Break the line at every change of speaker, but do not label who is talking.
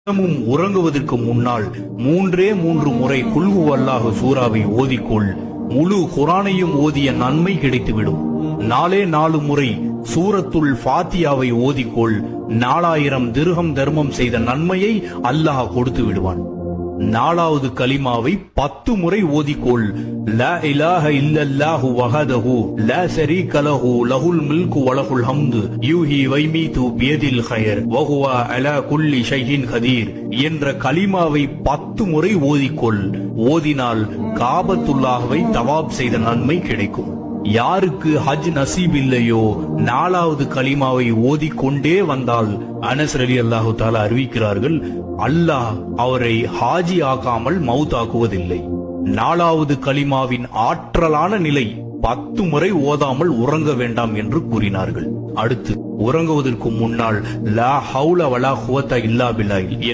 தினமும் உறங்குவதற்கு முன்னால் 3 முறை குல் ஹுவல்லாஹு சூராவை ஓதிக்கொள். முழு குர்ஆனையும் ஓதிய நன்மை கிடைத்துவிடும். 4 முறை சூரத்துல் ஃபாத்தியாவை ஓதிக்கொள். 4000 திர்ஹம் தர்மம் செய்த நன்மையை அல்லாஹ் கொடுத்து விடுவான். 4வது கலிமாவை 10 முறை ஓதிக்கொள். லா இலாஹ இல்லல்லாஹு வஹதஹு லா ஷரீக லஹு லஹுல் முல்கு வ லஹுல் ஹம்து யுஹ்யி வ யுமீது பியதில் கைர் வ ஹுவ அலா குல்லி ஷைஇன் கதீர் என்ற கலிமாவை 10 முறை ஓதிக்கொள். ஓதினால் காபத்துல்லாஹ்வை தவாப் செய்த நன்மை கிடைக்கும். யாருக்கு ஹஜ் நசீப் இல்லையோ 4வது கலிமாவை ஓதிக்கொண்டே வந்தால் அனஸ் ரலியல்லாஹு தஆலா அறிவிக்கிறார்கள், அல்லாஹ் அவரை ஹாஜி ஆக்காமல் மௌத்தாக்குவதில்லை. 4வது கலிமாவின் ஆற்றலான நிலை 10 முறை ஓதாமல் உறங்க வேண்டாம் என்று கூறினார்கள். அடுத்து உறங்குவதற்கு முன்னால் லா ஹவுல வலா குவத்த இல்லா பில்லாஹ்